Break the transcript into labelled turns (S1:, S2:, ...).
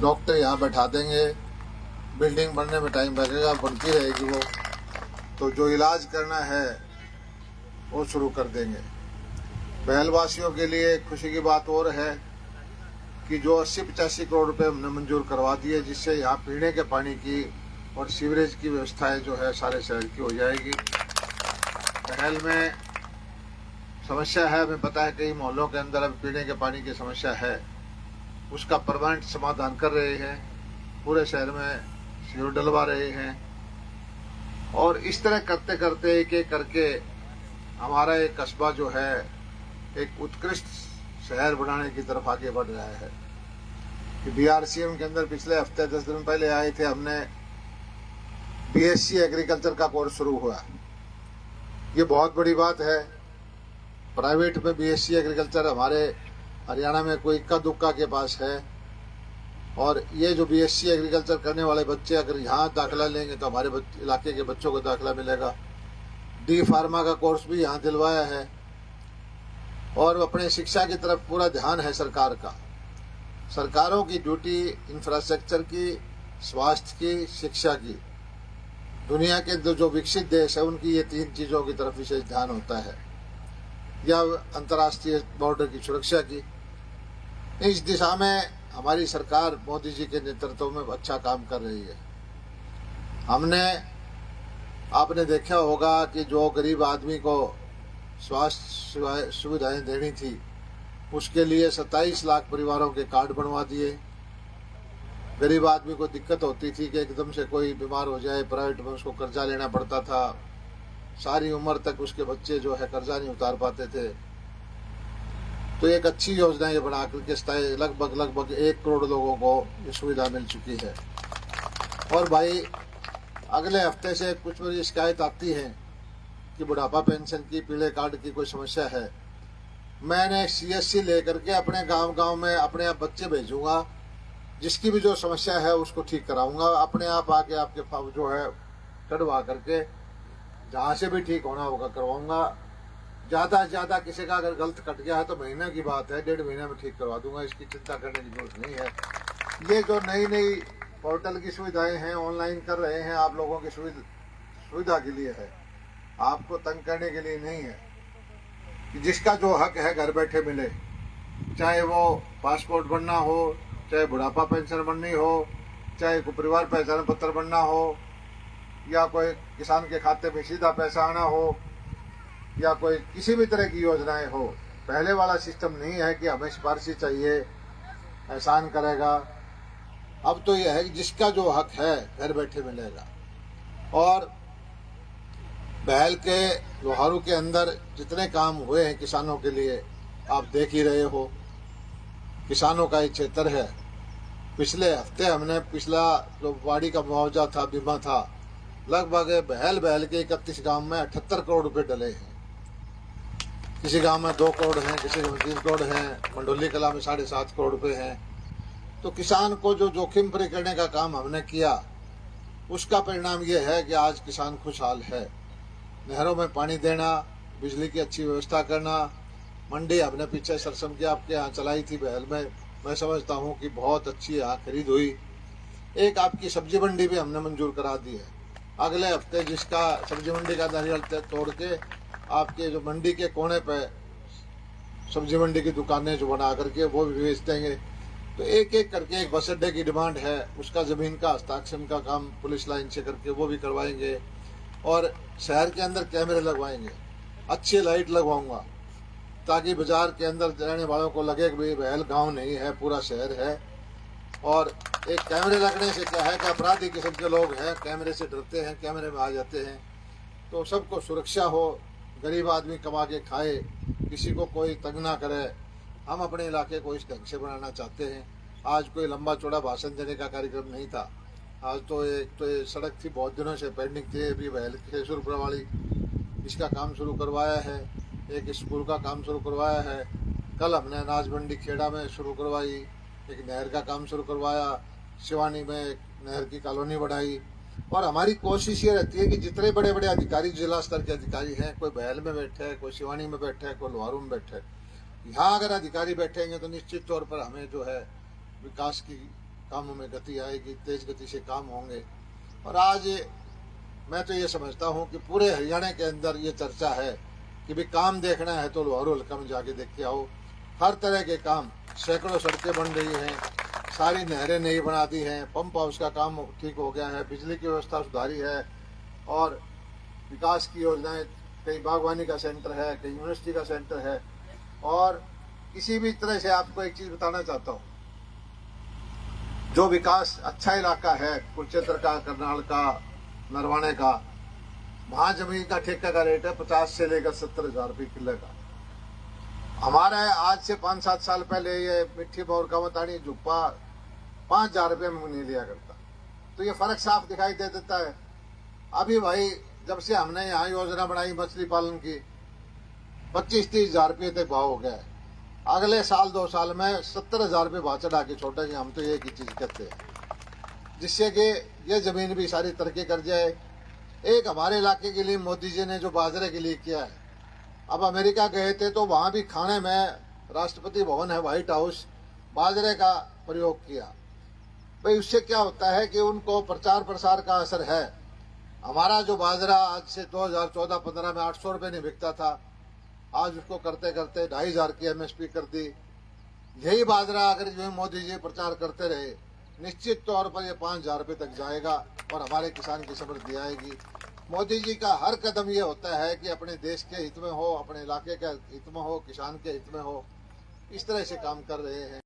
S1: Doctor यहाँ बैठा देंगे, बिल्डिंग बनने में टाइम लगेगा, बनती रहेगी वो, तो जो इलाज करना है वो शुरू कर देंगे। बहलवासियों के लिए खुशी की बात और है कि जो 80-85 करोड़ रुपए हमने मंजूर करवा दिए, जिससे यहाँ पीने के पानी की और सीवरेज की व्यवस्थाएं जो है सारे शहर की हो जाएगी। बहल में समस्या है, हमें पता है कई मोहल्लों के अंदर अब पीने के पानी की समस्या है, उसका परमानेंट समाधान कर रहे हैं, पूरे शहर में सीवर डलवा रहे हैं। और इस तरह करते करते एक एक करके हमारा एक कस्बा जो है एक उत्कृष्ट शहर बनाने की तरफ आगे बढ़ रहा है। कि BRCM के अंदर पिछले हफ्ते 10 दिन पहले आए थे, हमने BSc एग्रीकल्चर का कोर्स शुरू हुआ। ये बहुत बड़ी बात है। प्राइवेट में BSc एग्रीकल्चर हमारे हरियाणा में कोई इक्का दुक्का के पास है, और ये जो BSc एग्रीकल्चर करने वाले बच्चे अगर यहाँ दाखिला लेंगे तो हमारे इलाके के बच्चों को दाखिला मिलेगा। D फार्मा का कोर्स भी यहाँ दिलवाया है, और अपने शिक्षा की तरफ पूरा ध्यान है सरकार का। सरकारों की ड्यूटी इंफ्रास्ट्रक्चर की, स्वास्थ्य की, शिक्षा की। दुनिया के जो विकसित देश है उनकी ये 3 चीजों की तरफ विशेष ध्यान होता है, या अंतर्राष्ट्रीय बॉर्डर की सुरक्षा की। इस दिशा में हमारी सरकार मोदी जी के नेतृत्व में अच्छा काम कर रही है। आपने देखा होगा कि जो गरीब आदमी को स्वास्थ्य सुविधाएं देनी थी, उसके लिए 27 लाख परिवारों के कार्ड बनवा दिए। गरीब आदमी को दिक्कत होती थी कि एकदम से कोई बीमार हो जाए, प्राइवेट में उसको कर्जा लेना पड़ता था, सारी उम्र तक उसके बच्चे जो है कर्जा नहीं उतार पाते थे। तो एक अच्छी योजना ये बना करके लगभग 1 करोड़ लोगों को ये सुविधा मिल चुकी है। और भाई अगले हफ्ते से कुछ बड़ी शिकायत आती है कि बुढ़ापा पेंशन की, पीले कार्ड की कोई समस्या है। मैंने CSC लेकर के अपने गांव में अपने आप बच्चे भेजूंगा, जिसकी भी जो समस्या है उसको ठीक कराऊंगा। अपने आप आके आपके जो है चढ़वा करके जहाँ से भी ठीक होना होगा करवाऊंगा। ज्यादा से ज्यादा किसी का अगर गलत कट गया है तो महीने की बात है, 1.5 महीने में ठीक करवा दूंगा, इसकी चिंता करने की जरूरत नहीं है। ये जो नई पोर्टल की सुविधाएं हैं, ऑनलाइन कर रहे हैं, आप लोगों की सुविधा के लिए है, आपको तंग करने के लिए नहीं है। कि जिसका जो हक है घर बैठे मिले, चाहे वो पासपोर्ट बनना हो, चाहे बुढ़ापा पेंशन बननी हो, चाहे कोई परिवार पहचान पत्र बनना हो, या कोई किसान के खाते में सीधा पैसा आना हो, या कोई किसी भी तरह की योजनाएं हो। पहले वाला सिस्टम नहीं है कि हमें सिफारिशी चाहिए, एहसान करेगा। अब तो यह है कि जिसका जो हक है घर बैठे मिलेगा। और बहल के लोहारू के अंदर जितने काम हुए हैं किसानों के लिए आप देख ही रहे हो। किसानों का एक क्षेत्र है। पिछले हफ्ते हमने पिछला जो बाड़ी का मुआवजा था, बीमा था, लगभग बहल के 31 गांव में 78 करोड़ रुपए डले हैं। किसी गांव में 2 करोड़ हैं, किसी में 3 करोड़ हैं, मंडोली कला में 7.5 करोड़ रुपए हैं। तो किसान को जो जोखिम फ्री करने का काम हमने किया, उसका परिणाम ये है कि आज किसान खुशहाल है। नहरों में पानी देना, बिजली की अच्छी व्यवस्था करना, मंडी हमने पीछे सरसम की आपके यहाँ चलाई थी बहल में, मैं समझता हूँ कि बहुत अच्छी यहाँ खरीद हुई। एक आपकी सब्जी मंडी भी हमने मंजूर करा दी है। अगले हफ्ते जिसका सब्जी मंडी का नारियल तोड़ के आपके जो मंडी के कोने पे सब्जी मंडी की दुकानें जो बना करके वो भी बेच देंगे। तो एक एक करके एक बस अड्डे की डिमांड है, उसका जमीन का हस्ताक्षर का काम पुलिस लाइन से करके वो भी करवाएंगे। और शहर के अंदर कैमरे लगवाएंगे, अच्छी लाइट लगवाऊंगा, ताकि बाजार के अंदर रहने वालों को लगे कि भाई बहल गांव नहीं है, पूरा शहर है। और एक कैमरे लगने से क्या है कि अपराधी किस्म के लोग हैं, कैमरे से डरते हैं, कैमरे में आ जाते हैं। तो सबको सुरक्षा हो, गरीब आदमी कमा के खाए, किसी को कोई तंग ना करे। हम अपने इलाके को इस ढंग से बनाना चाहते हैं। आज कोई लंबा चौड़ा भाषण देने का कार्यक्रम नहीं था। आज तो ये सड़क थी, बहुत दिनों से पेंडिंग थी, अभी बहल खेसुरपुरा वाली इसका काम शुरू करवाया है, एक स्कूल का काम शुरू करवाया है। कल हमने अनाज मंडी खेड़ा में शुरू करवाई, एक नहर का काम शुरू करवाया, शिवानी में एक नहर की कॉलोनी बढ़ाई। और हमारी कोशिश ये रहती है कि जितने बड़े बड़े अधिकारी, जिला स्तर के अधिकारी हैं, कोई बहल में बैठे है, कोई शिवानी में बैठे है, कोई लोहारू में बैठे है, यहाँ अगर अधिकारी बैठेंगे तो निश्चित तौर पर हमें जो है विकास की कामों में गति आएगी, तेज गति से काम होंगे। और आज मैं तो ये समझता हूँ कि पूरे हरियाणा के अंदर ये चर्चा है कि भी काम देखना है तो लोहारू हल्का में जाके देख के आओ। हर तरह के काम, सैकड़ों सड़कें बन रही हैं, सारी नहरें नई बना दी हैं, पंप हाउस का काम ठीक हो गया है, बिजली की व्यवस्था सुधारी है और विकास की योजनाएं, कहीं बागवानी का सेंटर है, कहीं यूनिवर्सिटी का सेंटर है। और किसी भी तरह से आपको एक चीज बताना चाहता हूँ, जो विकास अच्छा इलाका है कुरुक्षेत्र का, करनाल का, नरवाने का, वहां जमीन का ठेका का रेट है 50 से लेकर 70,000 रुपये किले का। हमारा आज से 5-7 साल पहले ये मिट्टी बोर का मतानी जुप्पा 5,000 रुपये में नहीं लिया करता। तो ये फर्क साफ दिखाई दे देता है। अभी भाई जब से हमने यहाँ योजना बनाई मछली पालन की, 25-30 हजार रुपये तक भाव हो गया है। अगले साल 2 साल में 70,000 रुपये भाव चढ़ा के छोटा जी, हम तो एक ही चीज कहते हैं, जिससे कि ये जमीन भी सारी तरक्की कर जाए। एक हमारे इलाके के लिए मोदी जी ने जो बाजरे के लिए किया है, अब अमेरिका गए थे तो वहां भी खाने में, राष्ट्रपति भवन है व्हाइट हाउस, बाजरे का प्रयोग किया। भाई उससे क्या होता है कि उनको प्रचार प्रसार का असर है। हमारा जो बाजरा आज से 2014-15 में 800 रुपये नहीं बिकता था, आज उसको करते करते 2,500 की MSP कर दी। यही बाजरा अगर जो मोदी जी प्रचार करते रहे, निश्चित तौर पर ये 5,000 रुपये तक जाएगा और हमारे किसान की समृद्धि आएगी। मोदी जी का हर कदम ये होता है कि अपने देश के हित में हो, अपने इलाके के हित में हो, किसान के हित में हो, इस तरह से काम कर रहे हैं।